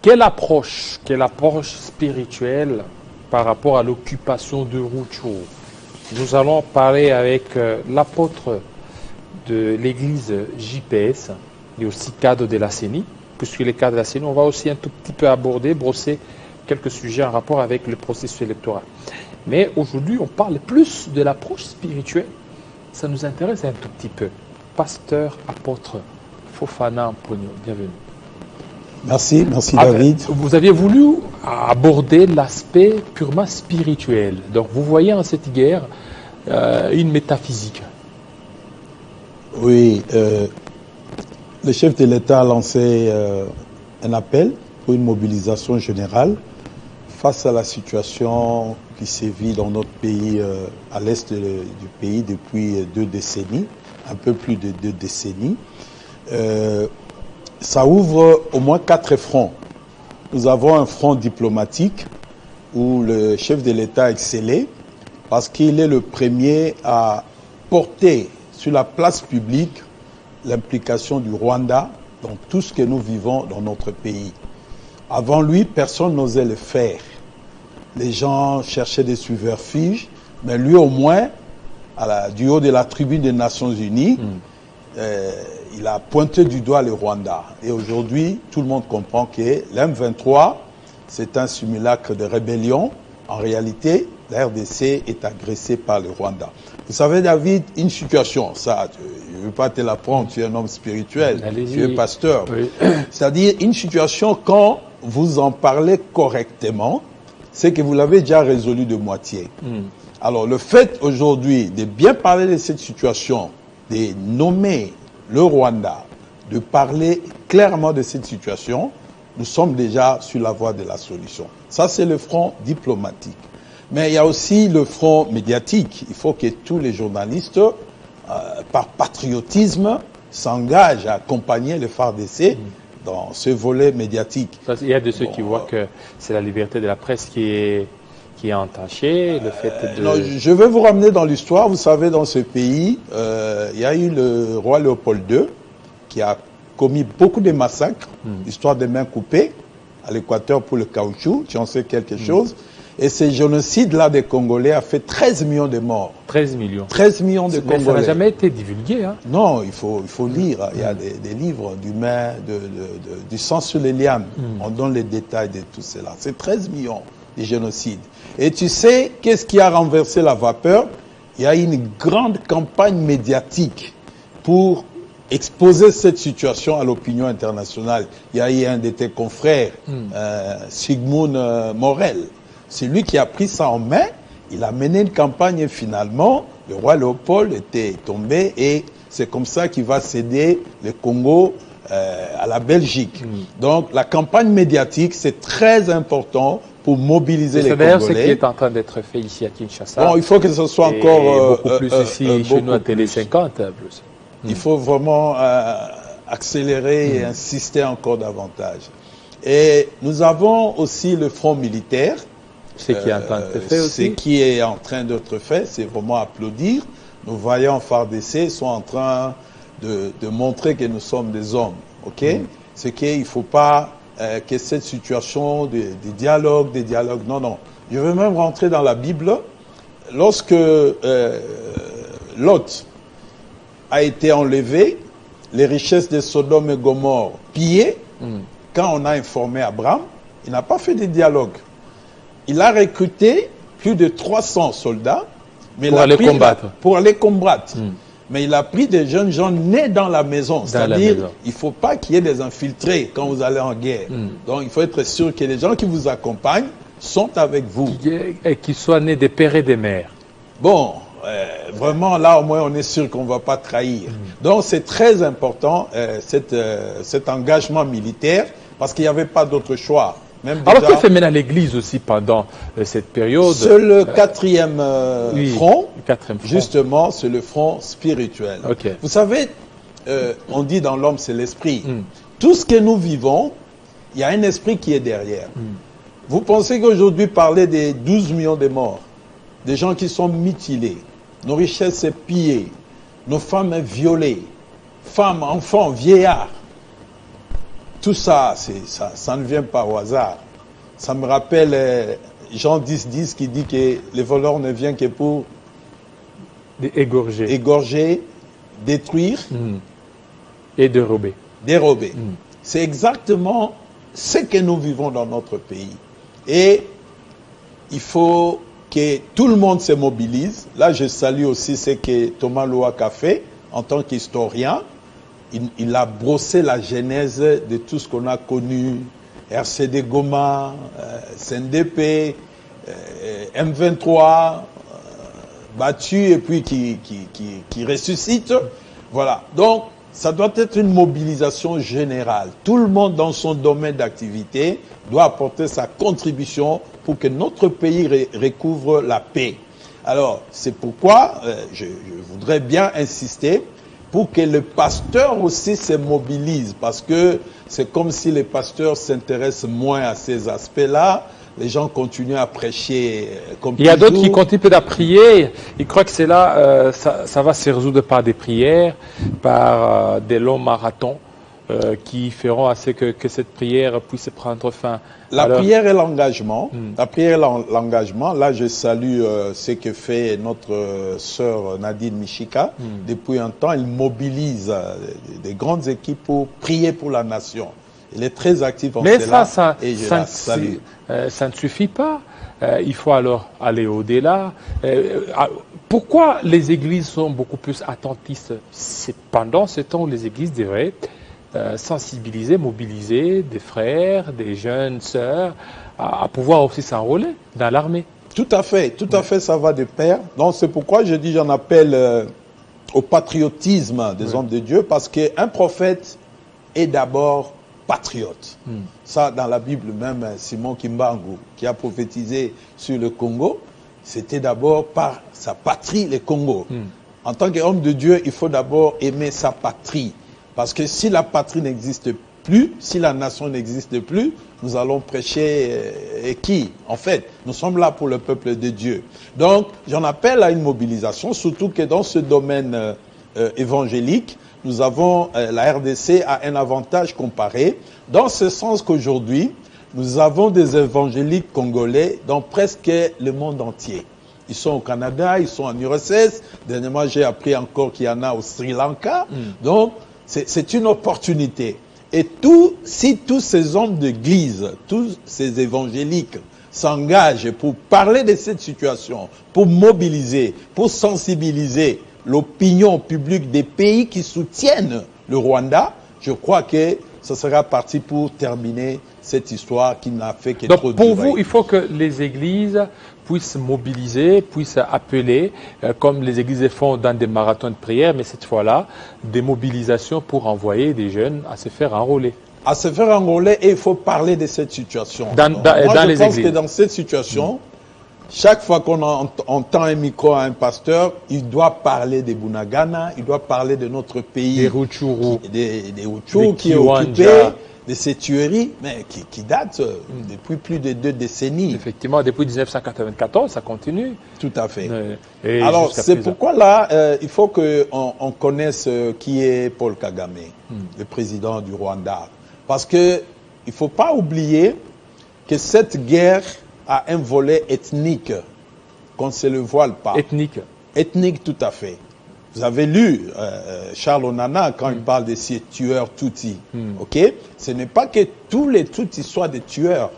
quelle approche spirituelle par rapport à l'occupation de Rutshuru? Nous allons parler avec l'apôtre de l'église JPS et aussi cadre de la CENI, puisque les cadres de la CENI, on va aussi un tout petit peu brosser quelques sujets en rapport avec le processus électoral. Mais aujourd'hui, on parle plus de l'approche spirituelle. Ça nous intéresse un tout petit peu. Pasteur, apôtre Fofana Amponio, bienvenue. Merci David. Vous aviez voulu aborder l'aspect purement spirituel. Donc vous voyez en cette guerre une métaphysique. Oui, le chef de l'État a lancé un appel pour une mobilisation générale face à la situation qui sévit dans notre pays, à l'est du pays depuis 2 décennies, un peu plus de 2 décennies. Ça ouvre au moins 4 fronts. Nous avons un front diplomatique où le chef de l'État a excellé parce qu'il est le premier à porter sur la place publique l'implication du Rwanda dans tout ce que nous vivons dans notre pays. Avant lui, personne n'osait le faire. Les gens cherchaient des subterfuges, mais lui au moins, du haut de la tribune des Nations Unies, il a pointé du doigt le Rwanda. Et aujourd'hui, tout le monde comprend que l'M23, c'est un simulacre de rébellion. En réalité, la RDC est agressée par le Rwanda. Vous savez, David, une situation, ça, je ne veux pas te l'apprendre, tu es un homme spirituel, tu es pasteur. Oui. C'est-à-dire, une situation, quand vous en parlez correctement, c'est que vous l'avez déjà résolu de moitié. Alors, le fait aujourd'hui de bien parler de cette situation, de nommer le Rwanda, de parler clairement de cette situation, nous sommes déjà sur la voie de la solution. Ça, c'est le front diplomatique. Mais il y a aussi le front médiatique. Il faut que tous les journalistes, par patriotisme, s'engagent à accompagner le FARDC dans ce volet médiatique. Il y a de ceux qui voient que c'est la liberté de la presse qui est entachée, le fait de... Non, je vais vous ramener dans l'histoire. Vous savez, dans ce pays, il y a eu le roi Léopold II qui a commis beaucoup de massacres, histoire de mains coupées à l'Équateur pour le caoutchouc, tu en sais quelque chose. Et ce génocide-là des Congolais a fait 13 millions de morts. 13 millions. 13 millions de Congolais. Mais ça n'a jamais été divulgué. Hein. Non, il faut lire. Il y a des livres du sang sur les lianes. On donne les détails de tout cela. C'est 13 millions de génocides. Et tu sais, qu'est-ce qui a renversé la vapeur? Il y a une grande campagne médiatique pour exposer cette situation à l'opinion internationale. Il y a eu un de tes confrères, Sigmund Morel. C'est lui qui a pris ça en main. Il a mené une campagne et finalement, le roi Léopold était tombé et c'est comme ça qu'il va céder le Congo à la Belgique. Donc la campagne médiatique, c'est très important pour mobiliser les Congolais. C'est ce qui est en train d'être fait ici à Kinshasa. Bon, il faut que ce soit encore... beaucoup plus ici, chez nous à Télé 50. Plus. Il faut vraiment accélérer et insister encore davantage. Et nous avons aussi le front militaire. Ce qui est en train d'être fait aussi. Ce qui est en train d'être fait, c'est vraiment applaudir. Nos vaillants FARDC sont en train de montrer que nous sommes des hommes. Okay? C'est qu'il ne faut pas que cette situation des dialogues, non. Je veux même rentrer dans la Bible. Lorsque Lot a été enlevé, les richesses de Sodome et Gomorrhe pillées, quand on a informé Abraham, il n'a pas fait de dialogue. Il a recruté plus de 300 soldats pour aller combattre. Mais il a pris des jeunes gens nés dans la maison. C'est-à-dire, il ne faut pas qu'il y ait des infiltrés quand vous allez en guerre. Donc, il faut être sûr que les gens qui vous accompagnent sont avec vous. Et qu'ils soient nés des pères et des mères. Bon, vraiment, là, au moins, on est sûr qu'on ne va pas trahir. Donc, c'est très important, cet engagement militaire, parce qu'il n'y avait pas d'autre choix. Alors, que fait maintenant l'Église aussi pendant cette période? C'est le quatrième front. Justement, c'est le front spirituel. Okay. Vous savez, on dit dans l'homme, c'est l'esprit. Tout ce que nous vivons, il y a un esprit qui est derrière. Vous pensez qu'aujourd'hui, parler des 12 millions de morts, des gens qui sont mutilés, nos richesses sont pillées, nos femmes violées, femmes, enfants, vieillards, tout ça, ça ne vient pas au hasard. Ça me rappelle Jean 10,10 qui dit que les voleurs ne viennent que pour égorger, détruire et dérober. C'est exactement ce que nous vivons dans notre pays. Et il faut que tout le monde se mobilise. Là, je salue aussi ce que Thomas Louak a fait en tant qu'historien. Il a brossé la genèse de tout ce qu'on a connu, RCD Goma, CNDP, M23, battu et puis qui ressuscite. Voilà. Donc, ça doit être une mobilisation générale. Tout le monde dans son domaine d'activité doit apporter sa contribution pour que notre pays recouvre la paix. Alors, c'est pourquoi je voudrais bien insister pour que le pasteur aussi se mobilise, parce que c'est comme si les pasteurs s'intéressent moins à ces aspects-là. Les gens continuent à prêcher comme il y a d'autres qui continuent à prier. Ils croient que c'est là, ça va se résoudre par des prières, par des longs marathons qui feront à ce que cette prière puisse prendre fin. La prière et l'engagement. La prière et l'engagement. Là, je salue ce que fait notre sœur Nadine Michika. Depuis un temps, elle mobilise des grandes équipes pour prier pour la nation. Il est très actif en cela et je la salue. Ça ne suffit pas. Il faut alors aller au-delà. Pourquoi les églises sont beaucoup plus attentistes? C'est pendant ce temps où les églises devraient sensibiliser, mobiliser des frères, des jeunes sœurs à pouvoir aussi s'enrôler dans l'armée. Tout à fait, ça va de pair. Donc c'est pourquoi je dis, j'en appelle au patriotisme des hommes de Dieu, parce qu'un prophète est d'abord patriote. Ça, dans la Bible même, Simon Kimbangu, qui a prophétisé sur le Congo, c'était d'abord par sa patrie, le Congo. En tant qu'homme de Dieu, il faut d'abord aimer sa patrie. Parce que si la patrie n'existe plus, si la nation n'existe plus, nous allons prêcher qui? En fait, nous sommes là pour le peuple de Dieu. Donc, j'en appelle à une mobilisation, surtout que dans ce domaine évangélique, nous avons, la RDC a un avantage comparé, dans ce sens qu'aujourd'hui, nous avons des évangéliques congolais dans presque le monde entier. Ils sont au Canada, ils sont en URSS. Dernièrement, j'ai appris encore qu'il y en a au Sri Lanka. Donc, c'est une opportunité. Et si tous ces hommes d'église, tous ces évangéliques s'engagent pour parler de cette situation, pour mobiliser, pour sensibiliser l'opinion publique des pays qui soutiennent le Rwanda, je crois que ce sera parti pour terminer cette histoire qui n'a fait que trop durer. Pour vous, il faut que les églises puissent mobiliser, puissent appeler, comme les églises font dans des marathons de prière, mais cette fois-là, des mobilisations pour envoyer des jeunes à se faire enrôler. À se faire enrôler, et il faut parler de cette situation. Moi, je pense que dans cette situation, chaque fois qu'on entend un micro à un pasteur, il doit parler des Bunagana, il doit parler de notre pays. Des Rutshuru. Des Rutshuru qui est occupé, de ces tueries, mais qui datent depuis plus de 2 décennies. Effectivement, depuis 1994, ça continue. Tout à fait. Alors, c'est pourquoi là, il faut qu'on connaisse qui est Paul Kagame, le président du Rwanda. Parce qu'il ne faut pas oublier que cette guerre a un volet ethnique, qu'on ne se le voile pas. Ethnique, tout à fait. Vous avez lu Charles Onana quand il parle de ces tueurs Tutsis. Ok? Ce n'est pas que tous les Tutsis soient des tueurs,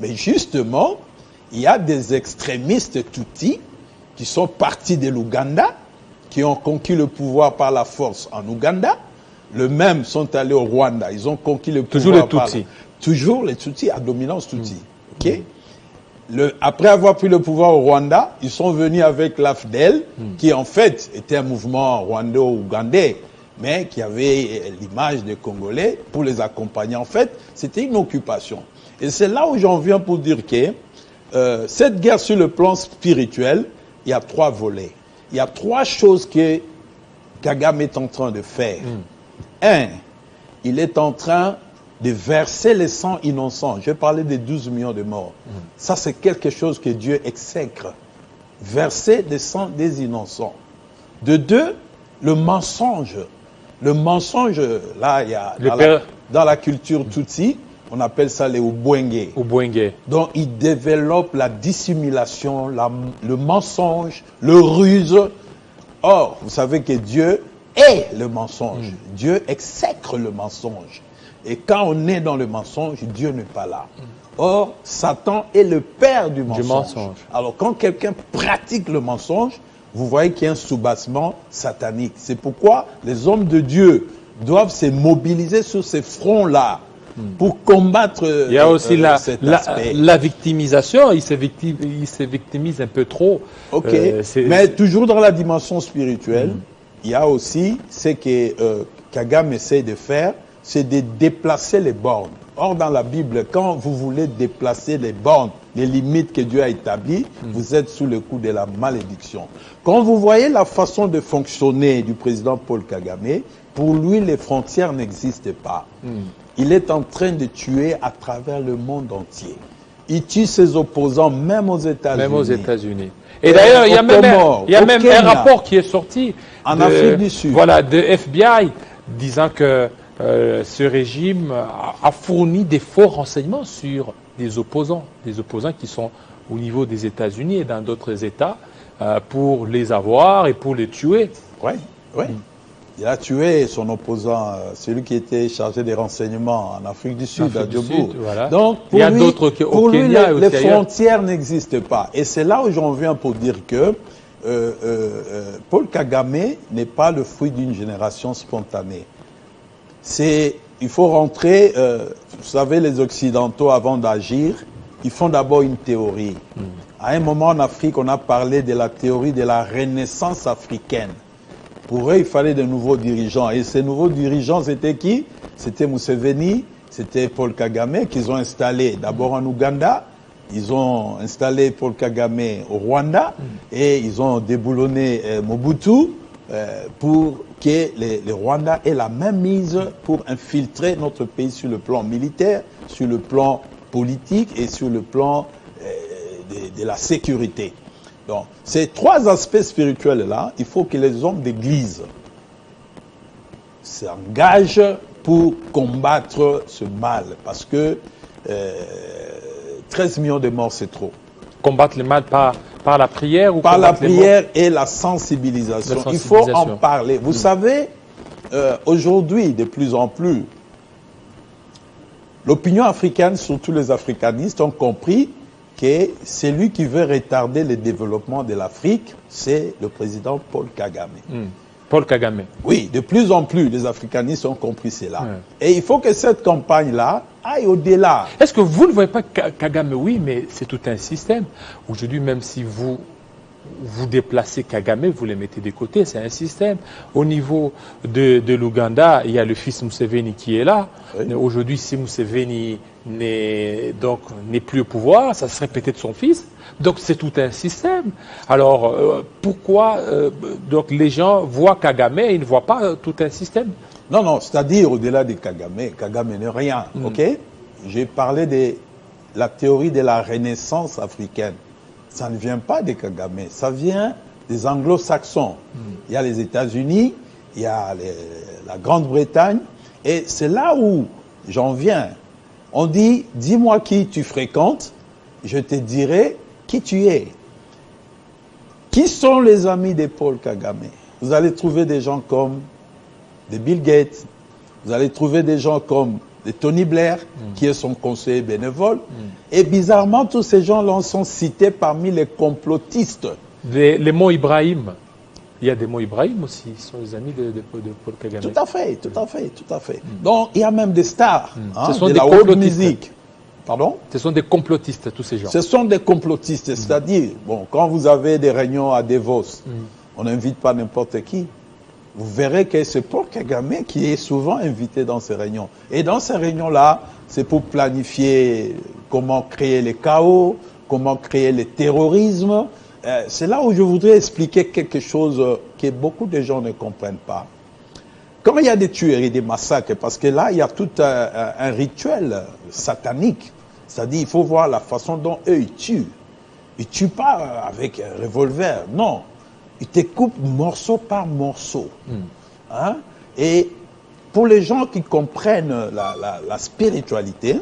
mais justement, il y a des extrémistes Tutsis qui sont partis de l'Ouganda, qui ont conquis le pouvoir par la force en Ouganda. Le même sont allés au Rwanda. Ils ont conquis le pouvoir. Toujours les Tutsis à dominance Tutsi. Ok? Après avoir pris le pouvoir au Rwanda, ils sont venus avec l'AFDEL, qui en fait était un mouvement rwando-ougandais, mais qui avait l'image des Congolais pour les accompagner. En fait, c'était une occupation. Et c'est là où j'en viens pour dire que cette guerre sur le plan spirituel, il y a 3 volets. Il y a 3 choses que Kagame est en train de faire. 1, il est en train de verser le sang innocent. Je vais parler des 12 millions de morts. Ça, c'est quelque chose que Dieu exècre. Verser le sang des innocents. De 2, le mensonge. Le mensonge, là, il y a dans la culture Tutsi, on appelle ça les Ubwenge. Ubwenge. Donc, ils développent la dissimulation, le mensonge, le ruse. Or, vous savez que Dieu est le mensonge. Dieu exècre le mensonge. Et quand on est dans le mensonge, Dieu n'est pas là. Or, Satan est le père du mensonge. Alors, quand quelqu'un pratique le mensonge, vous voyez qu'il y a un soubassement satanique. C'est pourquoi les hommes de Dieu doivent se mobiliser sur ces fronts-là pour combattre il y a aussi la victimisation. Il se victimise un peu trop. Ok. Mais toujours dans la dimension spirituelle, il y a aussi ce que Kagame essaie de faire, c'est de déplacer les bornes. Or, dans la Bible, quand vous voulez déplacer les bornes, les limites que Dieu a établies, vous êtes sous le coup de la malédiction. Quand vous voyez la façon de fonctionner du président Paul Kagame, pour lui, les frontières n'existent pas. Il est en train de tuer à travers le monde entier. Il tue ses opposants, même aux États-Unis. Même aux États-Unis. Et d'ailleurs, il y a même un rapport qui est sorti en Afrique du Sud. Voilà, de FBI, disant que ce régime a fourni des faux renseignements sur des opposants qui sont au niveau des États-Unis et dans d'autres États pour les avoir et pour les tuer. Oui, oui. Il a tué son opposant, celui qui était chargé des renseignements en Afrique du Sud, à Djobourg. Voilà. Donc, pour lui, les frontières n'existent pas. Et c'est là où j'en viens pour dire que Paul Kagame n'est pas le fruit d'une génération spontanée. Il faut rentrer, vous savez, les Occidentaux, avant d'agir, ils font d'abord une théorie. À un moment en Afrique, on a parlé de la théorie de la renaissance africaine. Pour eux, il fallait de nouveaux dirigeants. Et ces nouveaux dirigeants, c'était qui? C'était Museveni, c'était Paul Kagame qu'ils ont installé d'abord en Ouganda. Ils ont installé Paul Kagame au Rwanda et ils ont déboulonné Mobutu pour que les Rwandais aient la même mise pour infiltrer notre pays sur le plan militaire, sur le plan politique et sur le plan de la sécurité. Donc, ces trois aspects spirituels-là, il faut que les hommes d'église s'engagent pour combattre ce mal. Parce que 13 millions de morts, c'est trop. Combattre le mal par la prière ou par la prière et la sensibilisation. Il faut en parler. Vous savez, aujourd'hui, de plus en plus, l'opinion africaine, surtout les africanistes, ont compris que celui qui veut retarder le développement de l'Afrique, c'est le président Paul Kagame. Paul Kagame. Oui, de plus en plus, les africanistes ont compris cela. Et il faut que cette campagne-là aille au-delà. Est-ce que vous ne voyez pas Kagame? Oui, mais c'est tout un système. Aujourd'hui, même si vous déplacez Kagame, vous les mettez de côté, c'est un système. Au niveau de l'Ouganda, il y a le fils Museveni qui est là. Oui. Aujourd'hui, si Museveni n'est plus au pouvoir, ça serait peut-être son fils. Donc c'est tout un système. Alors pourquoi donc les gens voient Kagame et ils ne voient pas tout un système? Non, non, c'est-à-dire au-delà de Kagame, Kagame n'est rien, ok? J'ai parlé de la théorie de la renaissance africaine. Ça ne vient pas de Kagame, ça vient des anglo-saxons. Il y a les États-Unis, il y a la Grande-Bretagne, et c'est là où j'en viens. On dit, dis-moi qui tu fréquentes, je te dirai qui tu es. Qui sont les amis de Paul Kagame? Vous allez trouver des gens comme des Bill Gates, vous allez trouver des gens comme de Tony Blair, qui est son conseiller bénévole. Et bizarrement, tous ces gens-là sont cités parmi les complotistes. Les mots Ibrahim. Il y a des mots Ibrahim aussi, ils sont les amis de Paul Kagame. Tout à fait, tout à fait, tout à fait. Donc, il y a même des stars ce sont de des la haute musique. Pardon? Ce sont des complotistes, tous ces gens. Ce sont des complotistes, c'est-à-dire, bon, quand vous avez des réunions à Davos, on n'invite pas n'importe qui. Vous verrez que c'est Paul Kagame qui est souvent invité dans ces réunions. Et dans ces réunions-là, c'est pour planifier comment créer les chaos, comment créer le terrorisme. C'est là où je voudrais expliquer quelque chose que beaucoup de gens ne comprennent pas. Quand il y a des tueries, des massacres, parce que là, il y a tout un rituel satanique. C'est-à-dire, il faut voir la façon dont eux, ils tuent. Ils ne tuent pas avec un revolver, non. Ils te coupent morceau par morceau. Hein? Et pour les gens qui comprennent la spiritualité,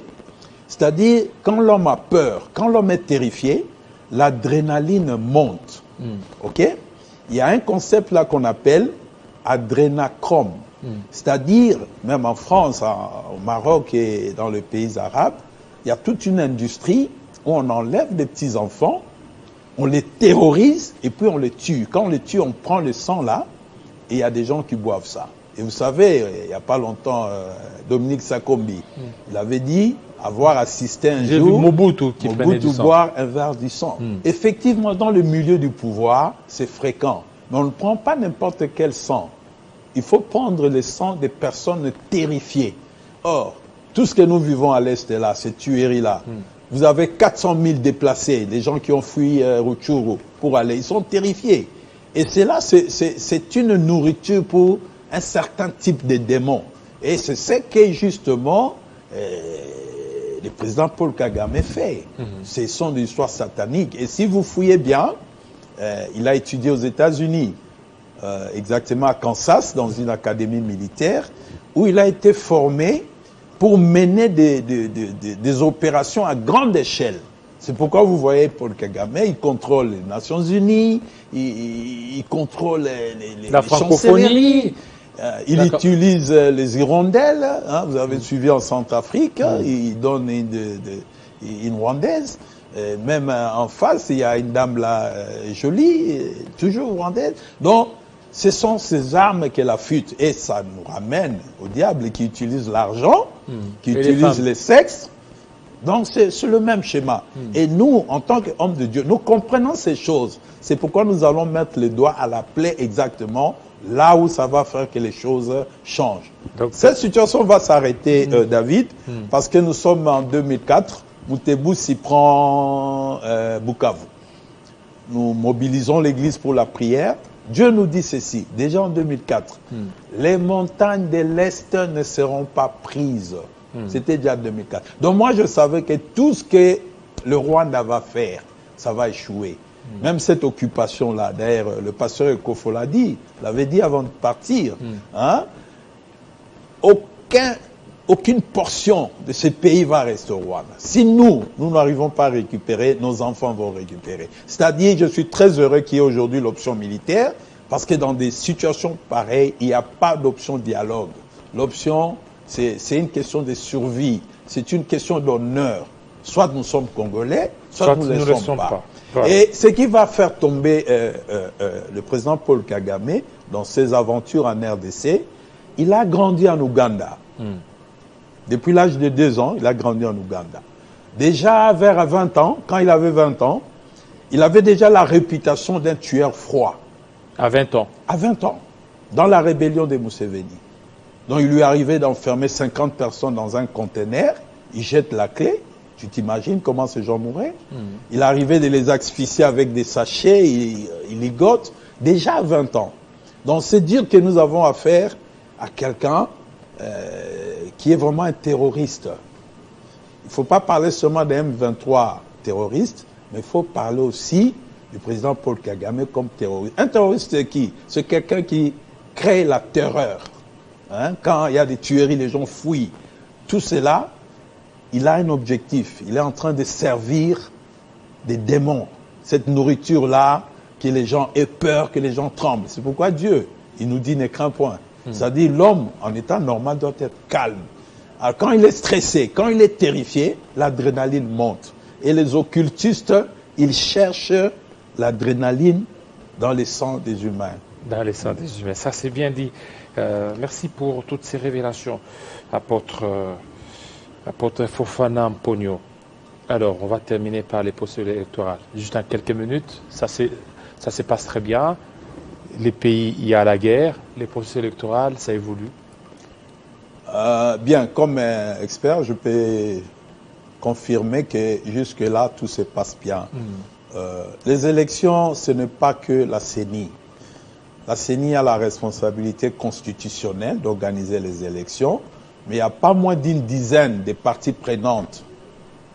c'est-à-dire quand l'homme a peur, quand l'homme est terrifié, l'adrénaline monte. Ok? Il y a un concept là qu'on appelle adrénachrome. C'est-à-dire, même en France, au Maroc et dans les pays arabes, il y a toute une industrie où on enlève des petits enfants, on les terrorise et puis on les tue. Quand on les tue, on prend le sang là et il y a des gens qui boivent ça. Et vous savez, il n'y a pas longtemps, Dominique Sakombi, il avait dit avoir assisté un jour Mobutu qui prenait du sang. boire un verre du sang. Effectivement, dans le milieu du pouvoir, c'est fréquent. Mais on ne prend pas n'importe quel sang. Il faut prendre le sang des personnes terrifiées. Or, tout ce que nous vivons à l'Est là, ces tueries-là, vous avez 400 000 déplacés, les gens qui ont fui Rutshuru pour aller, ils sont terrifiés. Et c'est là, c'est une nourriture pour un certain type de démons. Et c'est ce que justement le président Paul Kagame fait. Ce sont des histoires sataniques. Et si vous fouillez bien, il a étudié aux États-Unis, exactement à Kansas, dans une académie militaire, où il a été formé pour mener des opérations à grande échelle. C'est pourquoi vous voyez Paul Kagame, il contrôle les Nations Unies, il contrôle la francophonie. Il utilise les hirondelles, hein, vous avez suivi en Centrafrique, il donne une rwandaise. Même en face, il y a une dame là, jolie, toujours rwandaise. Donc, ce sont ces armes qu'elle affûte. Et ça nous ramène au diable qui utilise l'argent, qui utilise les sexes. Donc, c'est le même schéma. Et nous, en tant qu'hommes de Dieu, nous comprenons ces choses. C'est pourquoi nous allons mettre les doigts à la plaie exactement là où ça va faire que les choses changent. Donc, cette situation va s'arrêter, David, parce que nous sommes en 2004. Moutebou s'y prend Bukavu. Nous mobilisons l'Église pour la prière. Dieu nous dit ceci, déjà en 2004, les montagnes de l'Est ne seront pas prises. C'était déjà en 2004. Donc moi, je savais que tout ce que le Rwanda va faire, ça va échouer. Même cette occupation-là, d'ailleurs, le pasteur Ekofo l'a dit, l'avait dit avant de partir, hein, aucune portion de ce pays va rester au Rwanda. Si nous n'arrivons pas à récupérer, nos enfants vont récupérer. C'est-à-dire, je suis très heureux qu'il y ait aujourd'hui l'option militaire, parce que dans des situations pareilles, il n'y a pas d'option dialogue. L'option, c'est une question de survie, c'est une question d'honneur. Soit nous sommes Congolais, soit nous ne le sommes pas. Voilà. Et ce qui va faire tomber le président Paul Kagame dans ses aventures en RDC, il a grandi en Ouganda. Depuis l'âge de 2 ans, il a grandi en Ouganda. Déjà vers 20 ans, quand il avait 20 ans, il avait déjà la réputation d'un tueur froid. À 20 ans? À 20 ans, dans la rébellion de Museveni. Donc il lui arrivait d'enfermer 50 personnes dans un conteneur, il jette la clé, tu t'imagines comment ces gens mouraient? Il arrivait de les asphyxier avec des sachets, il ligote, déjà à 20 ans. Donc c'est dire que nous avons affaire à quelqu'un qui est vraiment un terroriste. Il ne faut pas parler seulement d'un M23 terroriste, mais il faut parler aussi du président Paul Kagame comme terroriste. Un terroriste, c'est qui? C'est quelqu'un qui crée la terreur. Hein? Quand il y a des tueries, les gens fuient. Tout cela, il a un objectif. Il est en train de servir des démons. Cette nourriture-là, que les gens aient peur, que les gens tremblent. C'est pourquoi Dieu, il nous dit ne crains point. C'est-à-dire l'homme, en état normal, doit être calme. Alors quand il est stressé, quand il est terrifié, l'adrénaline monte. Et les occultistes, ils cherchent l'adrénaline dans les sangs des humains. Dans les sangs des humains. Ça, c'est bien dit. Merci pour toutes ces révélations, apôtre Fofana Mponyo. Alors, on va terminer par les procédures électorales. Juste en quelques minutes, ça se passe très bien. Les pays, il y a la guerre. Les procédures électorales, ça évolue. Bien, comme expert, je peux confirmer que jusque-là, tout se passe bien. Les élections, ce n'est pas que la CENI. La CENI a la responsabilité constitutionnelle d'organiser les élections, mais il n'y a pas moins d'une dizaine de parties prenantes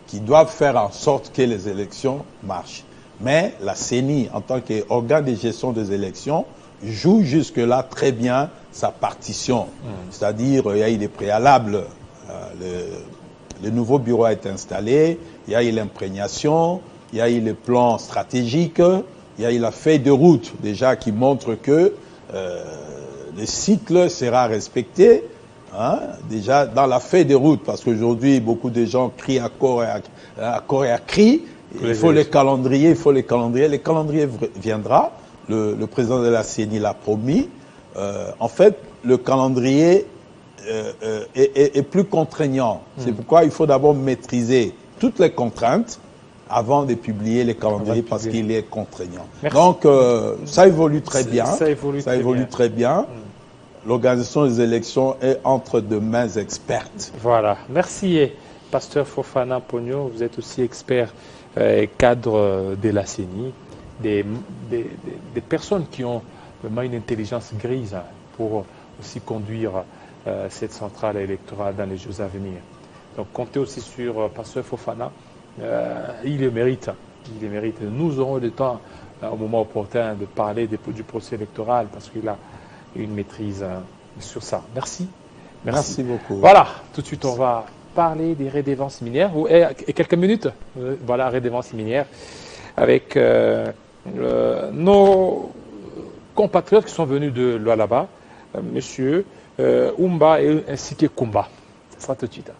qui doivent faire en sorte que les élections marchent. Mais la CENI, en tant qu'organe de gestion des élections, joue jusque-là très bien sa partition. C'est-à-dire, il y a eu des préalables. Le nouveau bureau a été installé, il y a eu l'imprégnation, il y a eu le plan stratégique, il y a eu la feuille de route déjà qui montre que le cycle sera respecté. Hein, déjà dans la feuille de route, parce qu'aujourd'hui, beaucoup de gens crient à corps et à cri. Il faut les calendriers, Le calendrier viendra. Le président de la CENI l'a promis. En fait, le calendrier est plus contraignant. C'est pourquoi il faut d'abord maîtriser toutes les contraintes avant de publier les calendriers, parce qu'il est contraignant. Merci. Donc, ça évolue très bien. Ça évolue très bien. L'organisation des élections est entre de mains expertes. Voilà. Merci, Pasteur Fofana Pogno. Vous êtes aussi expert cadre de la CENI, des personnes qui ont vraiment une intelligence grise pour aussi conduire cette centrale électorale dans les jours à venir. Donc, comptez aussi sur Pasteur Fofana. Il le mérite. Il le mérite. Nous aurons le temps, au moment opportun, de parler du procès électoral, parce qu'il a une maîtrise sur ça. Merci. Merci beaucoup. Voilà, tout de suite on va parler des redevances minières. Et quelques minutes, voilà, redevances minières, avec nos compatriotes qui sont venus de Lualaba, monsieur Oumba ainsi que Kumba. Ça sera tout de suite.